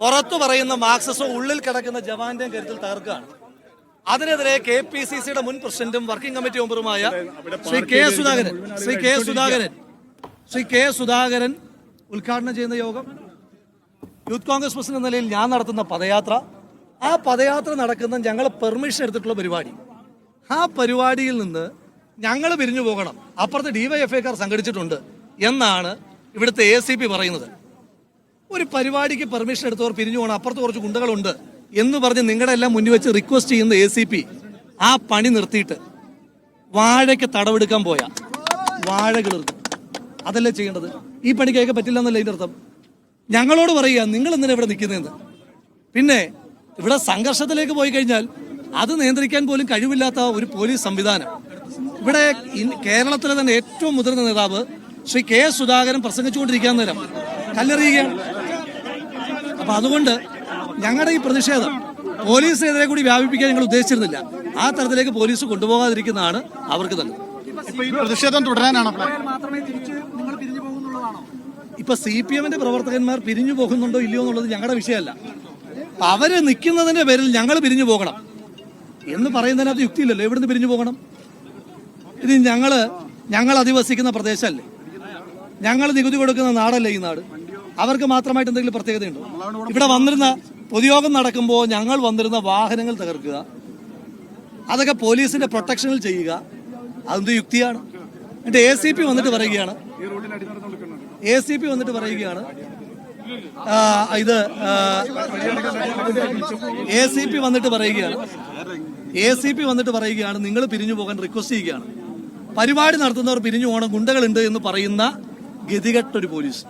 പുറത്തു പറയുന്ന മാർക്സിസവും ഉള്ളിൽ കിടക്കുന്ന ജവാന്റെയും കരുത്തിൽ തകർക്കുകയാണ്. അതിനെതിരെ KPCCയുടെ മുൻ പ്രസിഡന്റും വർക്കിംഗ് കമ്മിറ്റി മെമ്പറുമായ ശ്രീ കെ സുധാകരൻ ഉദ്ഘാടനം ചെയ്യുന്ന യോഗം, യൂത്ത് കോൺഗ്രസ് പ്രസിഡന്റ് എന്ന നിലയിൽ ഞാൻ നടത്തുന്ന പദയാത്ര, ആ പദയാത്ര നടക്കുന്ന ഞങ്ങൾ പെർമിഷൻ എടുത്തിട്ടുള്ള പരിപാടി, ആ പരിപാടിയിൽ നിന്ന് ഞങ്ങൾ പിരിഞ്ഞു പോകണം, അപ്പുറത്ത് DYFIക്കാർ സംഘടിച്ചിട്ടുണ്ട് എന്നാണ് ഇവിടുത്തെ ACP പറയുന്നത്. ഒരു പരിപാടിക്ക് പെർമിഷൻ എടുത്തവർ പിരിഞ്ഞു പോകണം, അപ്പുറത്ത് കുറച്ച് ഗുണ്ടകളുണ്ട് എന്ന് പറഞ്ഞ് നിങ്ങളുടെ എല്ലാം മുന്നിൽ വെച്ച് റിക്വസ്റ്റ് ചെയ്യുന്ന ACP ആ പണി നിർത്തിയിട്ട് വാഴയ്ക്ക് തടവെടുക്കാൻ പോയ വാഴകൾ അതല്ലേ ചെയ്യേണ്ടത്? ഈ പണി കേൾക്കാൻ പറ്റില്ല എന്നല്ല ഇതിൻ്റെ അർത്ഥം. ഞങ്ങളോട് പറയുക നിങ്ങൾ എന്തിനാ ഇവിടെ നിൽക്കുന്നതെന്ന്. പിന്നെ ഇവിടെ സംഘർഷത്തിലേക്ക് പോയി കഴിഞ്ഞാൽ അത് നിയന്ത്രിക്കാൻ പോലും കഴിവില്ലാത്ത ഒരു പോലീസ് സംവിധാനം. ഇവിടെ കേരളത്തിലെ തന്നെ ഏറ്റവും മുതിർന്ന നേതാവ് ശ്രീ K സുധാകരൻ പ്രസംഗിച്ചുകൊണ്ടിരിക്കാൻ നേരം കല്ലെറിയുകയാണ്. അപ്പൊ അതുകൊണ്ട് ഞങ്ങളുടെ ഈ പ്രതിഷേധം പോലീസിനെതിരെ കൂടി വ്യാപിപ്പിക്കാൻ ഞങ്ങൾ ഉദ്ദേശിച്ചിരുന്നില്ല. ആ തരത്തിലേക്ക് പോലീസ് കൊണ്ടുപോകാതിരിക്കുന്നതാണ് അവർക്ക് നല്ലത്. പ്രതിഷേധം തുടരാനാണ് ഇപ്പൊ CPMന്റെ പ്രവർത്തകന്മാർ പിരിഞ്ഞു പോകുന്നുണ്ടോ ഇല്ലയോ എന്നുള്ളത് ഞങ്ങളുടെ വിഷയമല്ല. അവര് നിൽക്കുന്നതിന്റെ പേരിൽ ഞങ്ങൾ പിരിഞ്ഞു പോകണം എന്ന് പറയുന്നതിനകത്ത് യുക്തിയില്ലല്ലോ. എവിടുന്ന് പിരിഞ്ഞു പോകണം? ഇത് ഞങ്ങൾ അധിവസിക്കുന്ന പ്രദേശമല്ലേ, ഞങ്ങൾ നികുതി കൊടുക്കുന്ന നാടല്ലേ ഈ നാട്. അവർക്ക് മാത്രമായിട്ട് എന്തെങ്കിലും പ്രത്യേകതയുണ്ടോ? ഇവിടെ വന്നിരുന്ന പൊതുയോഗം നടക്കുമ്പോൾ ഞങ്ങൾ വന്നിരുന്ന വാഹനങ്ങൾ തകർക്കുക, അതൊക്കെ പോലീസിന്റെ പ്രൊട്ടക്ഷനിൽ ചെയ്യുക, അതെന്ത് യുക്തിയാണ്? എന്നിട്ട് ACP വന്നിട്ട് പറയുകയാണ് ഇത് ACP വന്നിട്ട് പറയുകയാണ് നിങ്ങൾ പിരിഞ്ഞു പോകാൻ റിക്വസ്റ്റ് ചെയ്യുകയാണ്. പരിപാടി നടത്തുന്നവർ പിരിഞ്ഞു പോകണം, ഗുണ്ടകളുണ്ട് എന്ന് പറയുന്ന ഗതികെട്ടൊരു പോലീസ്.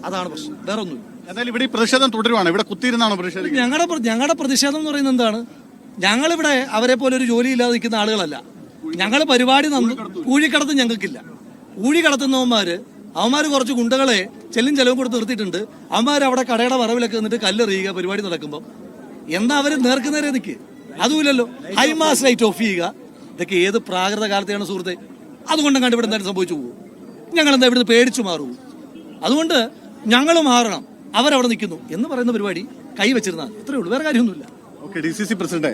അതാണ് പ്രശ്നം, വേറെ ഒന്നും. എന്തായാലും ഇവിടെ പ്രതിഷേധം തുടരുവാണ്. ഇവിടെ കുത്തിയിരുന്നാണ് പ്രതിഷേധം. ഞങ്ങളുടെ പ്രതിഷേധം എന്ന് പറയുന്നത് എന്താണ്? ഞങ്ങളിവിടെ അവരെ പോലെ ഒരു ജോലി ഇല്ലാതെ നിൽക്കുന്ന ആളുകളല്ല. ഞങ്ങൾ പരിപാടി ഊഴിക്കടത്ത് ഞങ്ങൾക്കില്ല. ഊഴി അവന്മാര് കുറച്ച് ഗുണ്ടകളെ ചെലവും കൊടുത്ത് നിർത്തിയിട്ടുണ്ട്. അവന്മാർ അവിടെ കടയുടെ വറവിലൊക്കെ നിന്നിട്ട് കല്ലെറിയുക പരിപാടി നടക്കുമ്പോൾ. എന്താ അവര് നേർക്കുന്നേരെ നിൽക്കുക? അതുമില്ലല്ലോ. ഹൈമാസ് ലൈറ്റ് ഓഫ് ചെയ്യുക. ഇതൊക്കെ ഏത് പ്രാകൃത കാലത്തെയാണ് സുഹൃത്തെ? അതുകൊണ്ടും കണ്ട് ഇവിടെ എന്തായാലും സംഭവിച്ചു പോകും. ഞങ്ങൾ എന്താ ഇവിടുന്ന് പേടിച്ചു മാറുമോ? അതുകൊണ്ട് ഞങ്ങൾ മാറണം, അവരവിടെ നിൽക്കുന്നു എന്ന് പറയുന്ന പരിപാടി കൈവച്ചിരുന്നാൽ ഇത്രയേ ഉള്ളൂ, വേറെ കാര്യമൊന്നുമില്ല. DCC പ്രസിഡന്റ്,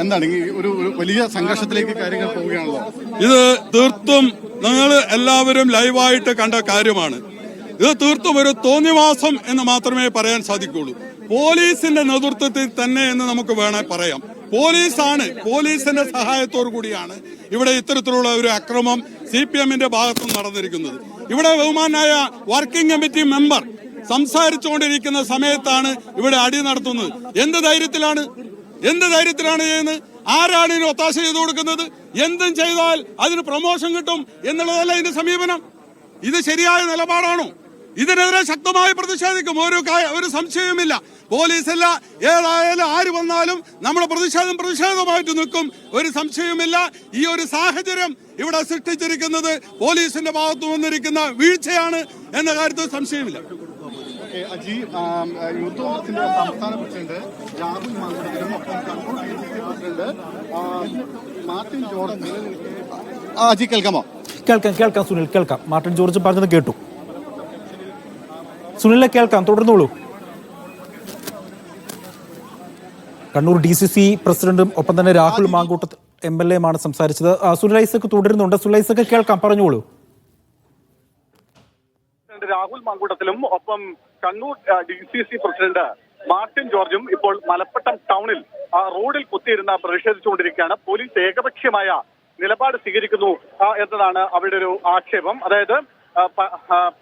എന്താണ് ഈ ഒരു വലിയ സംഘർഷത്തിലേക്ക് കാര്യങ്ങൾ പോവുകയാണല്ലോ? ഇത് തീർത്തും നിങ്ങൾ എല്ലാവരും ലൈവായിട്ട് കണ്ട കാര്യമാണ്. ഇത് തീർത്തും ഒരു തോന്നിവാസം എന്ന് മാത്രമേ പറയാൻ സാധിക്കുള്ളൂ. പോലീസിന്റെ നേതൃത്വത്തിൽ തന്നെ എന്ന് നമുക്ക് വേണേൽ പറയാം. പോലീസിന്റെ സഹായത്തോടു കൂടിയാണ് ഇവിടെ ഇത്തരത്തിലുള്ള ഒരു അക്രമം CPMന്റെ ഭാഗത്തും നടന്നിരിക്കുന്നത്. ഇവിടെ ബഹുമാനായ വർക്കിംഗ് കമ്മിറ്റി മെമ്പർ സംസാരിച്ചുകൊണ്ടിരിക്കുന്ന സമയത്താണ് ഇവിടെ അടി നടത്തുന്നത്. എന്ത് ധൈര്യത്തിലാണ് ചെയ്യുന്നത്? ആരാണ് ഇതിന് ഒത്താശ ചെയ്തു കൊടുക്കുന്നത്? എന്തും ചെയ്താൽ അതിന് പ്രൊമോഷൻ കിട്ടും എന്നുള്ളതല്ല ഇതിന്റെ സമീപനം. ഇത് ശരിയായ നിലപാടാണോ? ഇതിനെതിരെ ശക്തമായി പ്രതിഷേധിക്കും, ഒരു സംശയവുമില്ല. പോലീസല്ല, ഏതായാലും ആര് വന്നാലും നമ്മുടെ പ്രതിഷേധമായിട്ട് നിൽക്കും, ഒരു സംശയവുമില്ല. ഈ ഒരു സാഹചര്യം ഇവിടെ സൃഷ്ടിച്ചിരിക്കുന്നത് പോലീസിന്റെ ഭാഗത്തു വന്നിരിക്കുന്ന വീഴ്ചയാണ് എന്ന കാര്യത്തിൽ സംശയമില്ല. യൂത്ത് കോൺഗ്രസിന്റെ സംസ്ഥാന പ്രസിഡന്റ് രാഹുൽ മാങ്കുടത്തിലും പ്രസിഡന്റ് മാർട്ടിൻ ജോർജ് കേൾക്കാമോ? കേൾക്കാം സുനിൽ, കേൾക്കാം. മാർട്ടിൻ ജോർജ് പറഞ്ഞത് കേട്ടു. സുനിലിനെ കേൾക്കാം, തുടർന്നോളൂ. കണ്ണൂർ DCC പ്രസിഡന്റും ഒപ്പം തന്നെ രാഹുൽ മാങ്കൂട്ടത്ത് MLA-മാണ് സംസാരിച്ചത്. സുനിൽ ഐസക് തുടരുന്നുണ്ട്. സുനിൽ ഐസക് കേൾക്കാം, പറഞ്ഞോളൂ. രാഹുൽ മാങ്കൂട്ടത്തിലും ഒപ്പം കണ്ണൂർ DCC പ്രസിഡന്റ് മാർട്ടിൻ ജോർജും ഇപ്പോൾ മലപ്പട്ടം ടൗണിൽ റോഡിൽ കുത്തിയിരുന്ന പ്രതിഷേധിച്ചുകൊണ്ടിരിക്കുകയാണ്. പോലീസ് ഏകപക്ഷീയമായ നിലപാട് സ്വീകരിക്കുന്നു എന്നതാണ് അവരുടെ ഒരു ആക്ഷേപം. അതായത്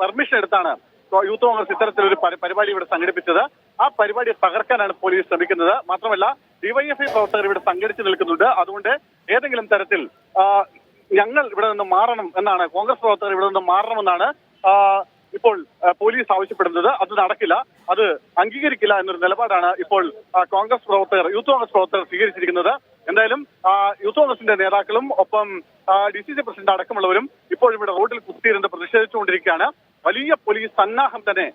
പെർമിഷൻ എടുത്താണ് യൂത്ത് കോൺഗ്രസ് ഇത്തരത്തിലൊരു പരിപാടി ഇവിടെ സംഘടിപ്പിച്ചത്. ആ പരിപാടിയെ തകർക്കാനാണ് പോലീസ് ശ്രമിക്കുന്നത്. മാത്രമല്ല DYFI പ്രവർത്തകർ ഇവിടെ സംഘടിച്ചു നിൽക്കുന്നുണ്ട്. അതുകൊണ്ട് ഏതെങ്കിലും തരത്തിൽ ഞങ്ങൾ ഇവിടെ നിന്ന് മാറണം എന്നാണ്, കോൺഗ്രസ് പ്രവർത്തകർ ഇവിടെ നിന്ന് മാറണമെന്നാണ് ഇപ്പോൾ പോലീസ് ആവശ്യപ്പെടുന്നത്. അത് നടക്കില്ല, അത് അംഗീകരിക്കില്ല എന്നൊരു നിലപാടാണ് ഇപ്പോൾ യൂത്ത് കോൺഗ്രസ് പ്രവർത്തകർ സ്വീകരിച്ചിരിക്കുന്നത്. എന്തായാലും യൂത്ത് കോൺഗ്രസിന്റെ നേതാക്കളും ഒപ്പം DCC പ്രസിഡന്റ് അടക്കമുള്ളവരും ഇപ്പോൾ ഇവിടെ റോഡിൽ കുത്തിയിരുന്ന് പ്രതിഷേധിച്ചുകൊണ്ടിരിക്കുകയാണ്. വലിയ പോലീസ് സന്നാഹം തന്നെ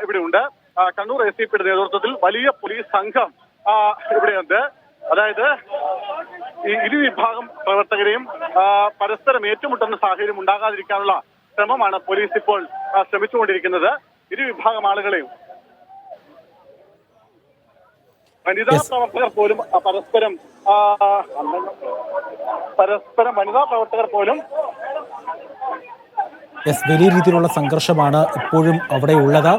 ഇവിടെ ഉണ്ട്. കണ്ണൂർ ACPയുടെ നേതൃത്വത്തിൽ വലിയ പോലീസ് സംഘം ഇവിടെയുണ്ട്. അതായത് ഈ ഇരുവിഭാഗം പ്രവർത്തകരെയും പരസ്പരം ഏറ്റുമുട്ടുന്ന സാഹചര്യം ഉണ്ടാകാതിരിക്കാനുള്ള ശ്രമമാണ് പോലീസ് ഇപ്പോൾ ശ്രമിച്ചുകൊണ്ടിരിക്കുന്നത്. ഇരുവിഭാഗം ആളുകളെയും വനിതാ പ്രവർത്തകർ പോലും പരസ്പരം വനിതാ പ്രവർത്തകർ പോലും വലിയ രീതിയിലുള്ള സംഘർഷമാണ് ഇപ്പോഴും അവിടെ ഉള്ളത്.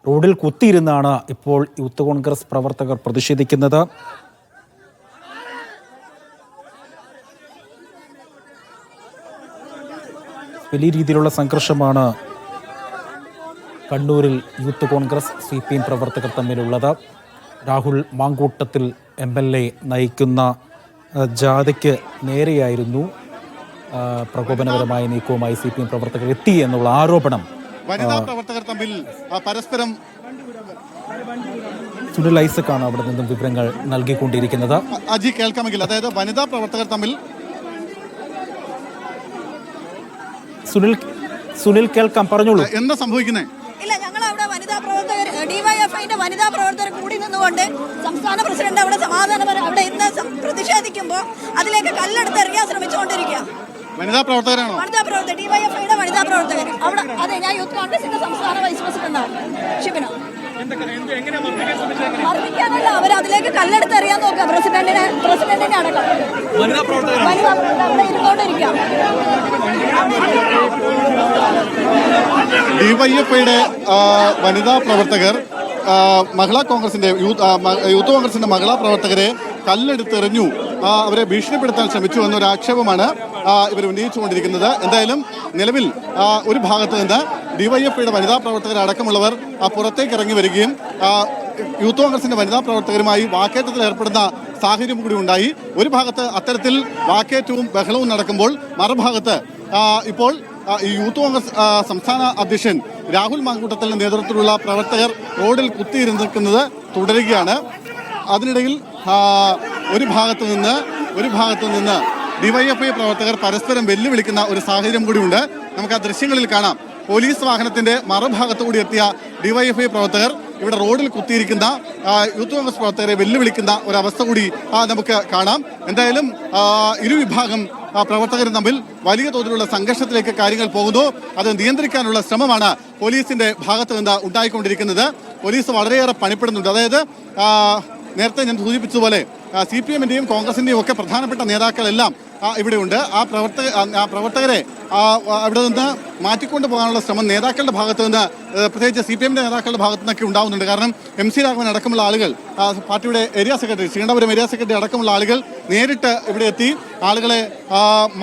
റോഡിൽ കുത്തിയിരുന്നാണ് ഇപ്പോൾ യൂത്ത് കോൺഗ്രസ് പ്രവർത്തകർ പ്രതിഷേധിക്കുന്നത്. വലിയ രീതിയിലുള്ള സംഘർഷമാണ് കണ്ണൂരിൽ യൂത്ത് കോൺഗ്രസ് CPM പ്രവർത്തകർ തമ്മിലുള്ളത്. രാഹുൽ മാങ്കൂട്ടത്തിൽ MLA നയിക്കുന്ന ജാഥയ്ക്ക് നേരെയായിരുന്നു പ്രകോപനപരമായ നീക്കവുമായി CPM പ്രവർത്തകർ എത്തി എന്നുള്ള ആരോപണം വനിതാ പ്രവർത്തകർ തമ്മിൽ പരസ്പരം സുനിൽ ഐസക്കാണ് അവിടെ നിന്നും വിവരങ്ങൾ നൽകിക്കൊണ്ടിരിക്കുന്നത്. അജി കേൾക്കാമെങ്കിൽ, അതായത് വനിതാ പ്രവർത്തകർ തമ്മിൽ സുനിൽ കേൾക്കാം, പറഞ്ഞോളൂ. എന്താ സംഭവിക്കുന്നത്? ഇല്ല, ഞങ്ങൾ അവിടെ വനിതാ പ്രവർത്തകർ ഡിവൈഎഫ്ഐന്റെ വനിതാ പ്രവർത്തകർ കൂടി നിന്നുകൊണ്ട് സംസ്ഥാന പ്രസിഡന്റ് അവിടെ സമാധാനപരം അവിടെ ഇന്ന് പ്രതിഷേധിക്കുമ്പോൾ അതിലേക്ക് കല്ലെടുത്ത് എറിയാൻ ശ്രമിച്ചുകൊണ്ടിരിക്കുക. വനിതാ പ്രവർത്തകരാണോ? വനിതാ പ്രവർത്തകർ, ഡിവൈഎഫ്ഐയുടെ വനിതാ പ്രവർത്തകർ അവിടെ. അതെ, ഞാൻ യൂത്ത് കോൺഗ്രസിന്റെ സംസ്ഥാന വൈസ് പ്രസിഡന്റാണ് ഷിബിന. മർദ്ദിക്കാനല്ല, അവർ അതിലേക്ക് കല്ലെടുത്ത് എറിയാൻ നോക്കുക. പ്രസിഡന്റിനെ അടക്കം വനിതാ പ്രവർത്തകർ അവിടെ ഇരുന്നുകൊണ്ടിരിക്കുക. ഡിവൈഎഫ്ഐയുടെ വനിതാ പ്രവർത്തകർ മഹിളാ കോൺഗ്രസിന്റെ യൂത്ത് കോൺഗ്രസിന്റെ മഹിളാ പ്രവർത്തകരെ കല്ലെടുത്തെറിഞ്ഞു, അവരെ ഭീഷണിപ്പെടുത്താൻ ശ്രമിച്ചു എന്നൊരു ആക്ഷേപമാണ് ഇവർ ഉന്നയിച്ചുകൊണ്ടിരിക്കുന്നത്. എന്തായാലും നിലവിൽ ഒരു ഭാഗത്ത് നിന്ന് ഡിവൈഎഫ്ഐയുടെ വനിതാ പ്രവർത്തകർ അടക്കമുള്ളവർ പുറത്തേക്ക് ഇറങ്ങി വരികയും യൂത്ത് കോൺഗ്രസിന്റെ വനിതാ പ്രവർത്തകരുമായി വാക്കേറ്റത്തിൽ ഏർപ്പെടുന്ന സാഹചര്യം കൂടി ഉണ്ടായി. ഒരു ഭാഗത്ത് അത്തരത്തിൽ വാക്കേറ്റവും ബഹളവും നടക്കുമ്പോൾ മറുഭാഗത്ത് ഇപ്പോൾ യൂത്ത് കോൺഗ്രസ് സംസ്ഥാന അധ്യക്ഷൻ രാഹുൽ മാങ്കൂട്ടത്തിന്റെ നേതൃത്വത്തിലുള്ള പ്രവർത്തകർ റോഡിൽ കുത്തിയിരുന്നിരിക്കുന്നത് തുടരുകയാണ്. അതിനിടയിൽ ഒരു ഭാഗത്ത് നിന്ന് ഡിവൈഎഫ്ഐ പ്രവർത്തകർ പരസ്പരം വെല്ലുവിളിക്കുന്ന ഒരു സാഹചര്യം കൂടിയുണ്ട്. നമുക്ക് ആ ദൃശ്യങ്ങളിൽ കാണാം. പോലീസ് വാഹനത്തിന്റെ മറുഭാഗത്തു കൂടി എത്തിയ ഡിവൈഎഫ്ഐ പ്രവർത്തകർ ഇവിടെ റോഡിൽ കുത്തിയിരിക്കുന്ന യൂത്ത് കോൺഗ്രസ് പ്രവർത്തകരെ വെല്ലുവിളിക്കുന്ന ഒരവസ്ഥ കൂടി നമുക്ക് കാണാം. എന്തായാലും ഇരുവിഭാഗം പ്രവർത്തകരും തമ്മിൽ വലിയ തോതിലുള്ള സംഘർഷത്തിലേക്ക് കാര്യങ്ങൾ പോകുന്നു. അത് നിയന്ത്രിക്കാനുള്ള ശ്രമമാണ് പോലീസിന്റെ ഭാഗത്ത് നിന്ന് ഉണ്ടായിക്കൊണ്ടിരിക്കുന്നത്. പോലീസ് വളരെയേറെ പണിപ്പെടുന്നുണ്ട്. അതായത് നേരത്തെ ഞാൻ സൂചിപ്പിച്ചതുപോലെ CPMന്റെയും കോൺഗ്രസിന്റെയും ഒക്കെ പ്രധാനപ്പെട്ട നേതാക്കളെല്ലാം ഇവിടെയുണ്ട്. ആ പ്രവർത്തകരെ ഇവിടെ നിന്ന് മാറ്റിക്കൊണ്ടു പോകാനുള്ള ശ്രമം നേതാക്കളുടെ ഭാഗത്ത് നിന്ന്, പ്രത്യേകിച്ച് CPMന്റെ നേതാക്കളുടെ ഭാഗത്തു നിന്നൊക്കെ ഉണ്ടാവുന്നുണ്ട്. കാരണം MC രാഘവൻ അടക്കമുള്ള ആളുകൾ, പാർട്ടിയുടെ area secretary, Sreekandapuram area secretary അടക്കമുള്ള ആളുകൾ നേരിട്ട് ഇവിടെ എത്തി ആളുകളെ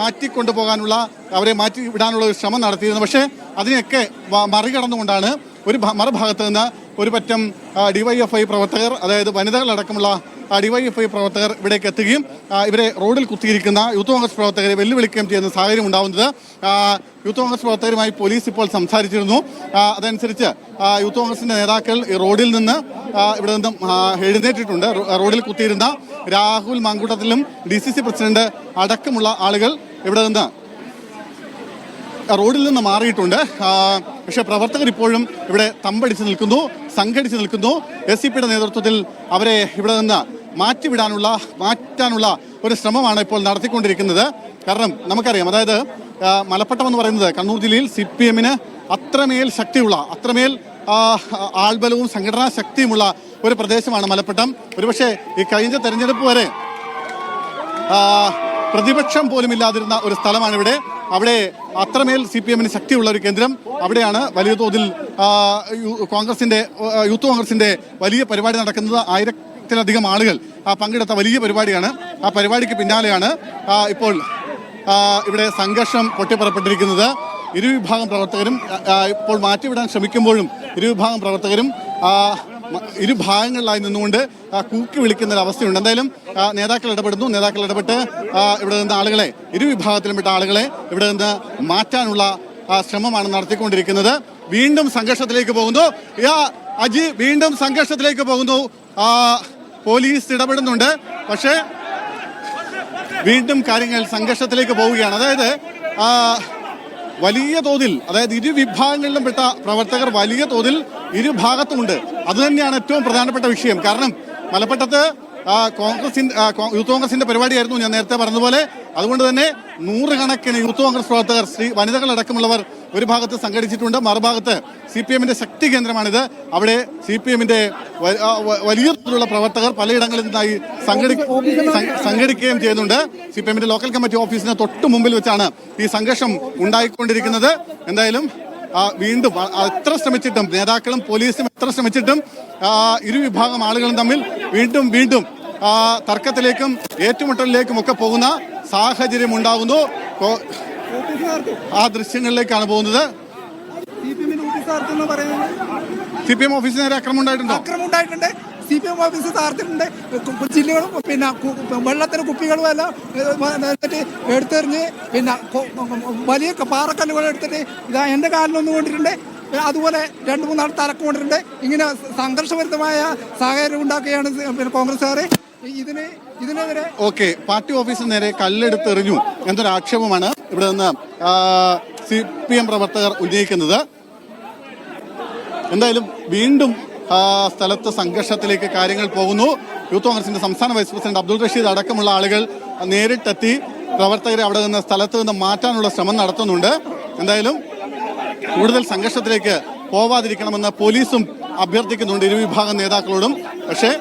മാറ്റിക്കൊണ്ടുപോകാനുള്ള, അവരെ മാറ്റി വിടാനുള്ള ഒരു ശ്രമം നടത്തിയിരുന്നു. പക്ഷേ അതിനെയൊക്കെ മറികടന്നുകൊണ്ടാണ് മറുഭാഗത്ത് നിന്ന് ഒരു പറ്റം ഡിവൈഎഫ്ഐ പ്രവർത്തകർ, അതായത് വനിതകളടക്കമുള്ള ഡിവൈഎഫ്ഐ പ്രവർത്തകർ ഇവിടേക്ക് എത്തുകയും ഇവരെ റോഡിൽ കുത്തിയിരിക്കുന്ന യൂത്ത് കോൺഗ്രസ് പ്രവർത്തകരെ വെല്ലുവിളിക്കുകയും ചെയ്യുന്ന സാഹചര്യം ഉണ്ടാവുന്നത്. യൂത്ത് കോൺഗ്രസ് പ്രവർത്തകരുമായി പോലീസ് ഇപ്പോൾ സംസാരിച്ചിരുന്നു. അതനുസരിച്ച് യൂത്ത് കോൺഗ്രസിന്റെ നേതാക്കൾ റോഡിൽ നിന്ന് ഇവിടെ നിന്നും എഴുന്നേറ്റിട്ടുണ്ട്. റോഡിൽ കുത്തിയിരുന്ന രാഹുൽ മാങ്കൂട്ടത്തിലും DCC പ്രസിഡന്റ് അടക്കമുള്ള ആളുകൾ ഇവിടെ നിന്ന് റോഡിൽ നിന്ന് മാറിയിട്ടുണ്ട്. പക്ഷേ പ്രവർത്തകർ ഇപ്പോഴും ഇവിടെ തമ്പടിച്ച് നിൽക്കുന്നു, സംഘടിച്ച് നിൽക്കുന്നു. SCPയുടെ നേതൃത്വത്തിൽ അവരെ ഇവിടെ നിന്ന് മാറ്റാനുള്ള ഒരു ശ്രമമാണ് ഇപ്പോൾ നടത്തിക്കൊണ്ടിരിക്കുന്നത്. കാരണം നമുക്കറിയാം, അതായത് മലപ്പട്ടം എന്ന് പറയുന്നത് കണ്ണൂർ ജില്ലയിൽ CPMന് അത്രമേൽ ശക്തിയുള്ള, അത്രമേൽ ആൾബലവും സംഘടനാ ശക്തിയുമുള്ള ഒരു പ്രദേശമാണ് മലപ്പട്ടം. ഒരുപക്ഷെ ഈ കഴിഞ്ഞ തെരഞ്ഞെടുപ്പ് വരെ പ്രതിപക്ഷം പോലും ഇല്ലാതിരുന്ന ഒരു സ്ഥലമാണ് ഇവിടെ. അവിടെ അത്രമേൽ CPMന് ശക്തിയുള്ള ഒരു കേന്ദ്രം. അവിടെയാണ് വലിയ തോതിൽ യൂത്ത് കോൺഗ്രസിന്റെ വലിയ പരിപാടി നടക്കുന്നത്. 1000-ത്തിലധികം ആളുകൾ പങ്കെടുത്ത വലിയ പരിപാടിയാണ്. ആ പരിപാടിക്ക് പിന്നാലെയാണ് ഇപ്പോൾ ഇവിടെ സംഘർഷം പൊട്ടിപ്പുറപ്പെട്ടിരിക്കുന്നത്. ഇരുവിഭാഗം പ്രവർത്തകരും ഇപ്പോൾ മാറ്റിവിടാൻ ശ്രമിക്കുമ്പോഴും ഇരുവിഭാഗം പ്രവർത്തകരും ഇരുഭാഗങ്ങളിലായി നിന്നുകൊണ്ട് കൂക്കി വിളിക്കുന്ന ഒരു അവസ്ഥയുണ്ട്. എന്തായാലും നേതാക്കൾ ഇടപെട്ട് ഇവിടെ നിന്ന് ആളുകളെ, ഇരുവിഭാഗത്തിലും പെട്ട ആളുകളെ ഇവിടെ നിന്ന് മാറ്റാനുള്ള ശ്രമമാണ് നടത്തിക്കൊണ്ടിരിക്കുന്നത്. വീണ്ടും സംഘർഷത്തിലേക്ക് പോകുന്നു. വീണ്ടും സംഘർഷത്തിലേക്ക് പോകുന്നു. പോലീസ് ഇടപെടുന്നുണ്ട്. പക്ഷേ വീണ്ടും കാര്യങ്ങൾ സംഘർഷത്തിലേക്ക് പോവുകയാണ്. അതായത് വലിയ തോതിൽ, അതായത് ഇരുവിഭാഗങ്ങളിലും പെട്ട പ്രവർത്തകർ വലിയ തോതിൽ ഇരുഭാഗത്തുമുണ്ട്. അതുതന്നെയാണ് ഏറ്റവും പ്രധാനപ്പെട്ട വിഷയം. കാരണം മലപ്പട്ടത്ത് യൂത്ത് കോൺഗ്രസിന്റെ പരിപാടിയായിരുന്നു ഞാൻ നേരത്തെ പറഞ്ഞതുപോലെ. അതുകൊണ്ട് തന്നെ നൂറുകണക്കിന് യൂത്ത് കോൺഗ്രസ് പ്രവർത്തകർ, വനിതകളടക്കമുള്ളവർ ഒരു ഭാഗത്ത് സംഘടിച്ചിട്ടുണ്ട്. മറുഭാഗത്ത് CPM-ന്റെ ശക്തി കേന്ദ്രമാണിത്. അവിടെ CPM-ന്റെ വലിയ തോതിലുള്ള പ്രവർത്തകർ പലയിടങ്ങളിൽ നിന്നായി സംഘടിക്കുകയും ചെയ്യുന്നുണ്ട്. CPM-ന്റെ ലോക്കൽ കമ്മിറ്റി ഓഫീസിന് തൊട്ട് മുമ്പിൽ വെച്ചാണ് ഈ സംഘർഷം ഉണ്ടായിക്കൊണ്ടിരിക്കുന്നത്. എന്തായാലും വീണ്ടും എത്ര ശ്രമിച്ചിട്ടും, നേതാക്കളും പോലീസും എത്ര ശ്രമിച്ചിട്ടും ഇരുവിഭാഗം ആളുകളും തമ്മിൽ വീണ്ടും തർക്കത്തിലേക്കും ഏറ്റുമുട്ടലിലേക്കും ഒക്കെ പോകുന്ന സാഹചര്യം ഉണ്ടാകുന്നു. ആ ദൃശ്യങ്ങളിലേക്കാണ് പോകുന്നത്. CPM ഓഫീസിന് നേരെ ആക്രമണം ഉണ്ടായിട്ടുണ്ട്. CPM ഓഫീസ് തകർത്തിട്ടുണ്ട്. ജില്ലകളും പിന്നെ വെള്ളത്തിന് കുപ്പികളും എല്ലാം എടുത്തെറിഞ്ഞ് പിന്നെ വലിയ പാറക്കല്ലുകൾ എടുത്തിട്ട് ഇതാ എൻ്റെ കാലിലൊന്നും കൊണ്ടിട്ടുണ്ട്. അതുപോലെ 2-3 ആൾ തലക്ക് കൊണ്ടിട്ടുണ്ട്. ഇങ്ങനെ സംഘർഷഭരിതമായ സാഹചര്യം ഉണ്ടാക്കുകയാണ് പിന്നെ കോൺഗ്രസ്സുകാർ. ഇതിനെതിരെ പാർട്ടി ഓഫീസിന് നേരെ കല്ലെടുത്തെറിഞ്ഞു എന്നൊരു ആക്ഷേപമാണ് ഇവിടെ നിന്ന് CPM പ്രവർത്തകർ ഉന്നയിക്കുന്നത്. എന്തായാലും വീണ്ടും സ്ഥലത്ത് സംഘർഷത്തിലേക്ക് കാര്യങ്ങൾ പോകുന്നു. യൂത്ത് കോൺഗ്രസിന്റെ സംസ്ഥാന വൈസ് പ്രസിഡന്റ് അബ്ദുൾ റഷീദ് അടക്കമുള്ള ആളുകൾ നേരിട്ടെത്തി പ്രവർത്തകരെ അവിടെ നിന്ന് സ്ഥലത്ത് നിന്ന് മാറ്റാനുള്ള ശ്രമം നടത്തുന്നുണ്ട്. എന്തായാലും കൂടുതൽ സംഘർഷത്തിലേക്ക് പോവാതിരിക്കണമെന്ന് പോലീസും അഭ്യർത്ഥിക്കുന്നുണ്ട് ഇരുവിഭാഗം നേതാക്കളോടും. പക്ഷേ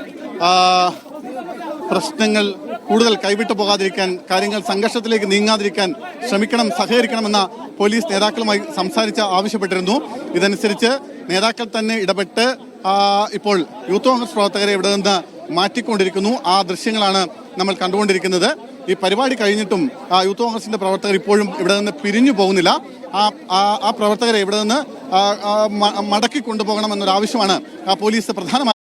പ്രശ്നങ്ങൾ കൂടുതൽ കൈവിട്ടു പോകാതിരിക്കാൻ, കാര്യങ്ങൾ സംഘർഷത്തിലേക്ക് നീങ്ങാതിരിക്കാൻ ശ്രമിക്കണം, സഹകരിക്കണമെന്ന പോലീസ് നേതാക്കളുമായി സംസാരിച്ച് ആവശ്യപ്പെട്ടിരുന്നു. ഇതനുസരിച്ച് നേതാക്കൾ തന്നെ ഇടപെട്ട് ഇപ്പോൾ യൂത്ത് കോൺഗ്രസ് പ്രവർത്തകരെ ഇവിടെ നിന്ന് മാറ്റിക്കൊണ്ടിരിക്കുന്നു. ആ ദൃശ്യങ്ങളാണ് നമ്മൾ കണ്ടുകൊണ്ടിരിക്കുന്നത്. ഈ പരിപാടി കഴിഞ്ഞിട്ടും യൂത്ത് കോൺഗ്രസിന്റെ പ്രവർത്തകർ ഇപ്പോഴും ഇവിടെ നിന്ന് പിരിഞ്ഞു പോകുന്നില്ല. ആ പ്രവർത്തകരെ ഇവിടെ നിന്ന് മടക്കി കൊണ്ടുപോകണമെന്നൊരാവശ്യമാണ് പോലീസ് പ്രധാനമായി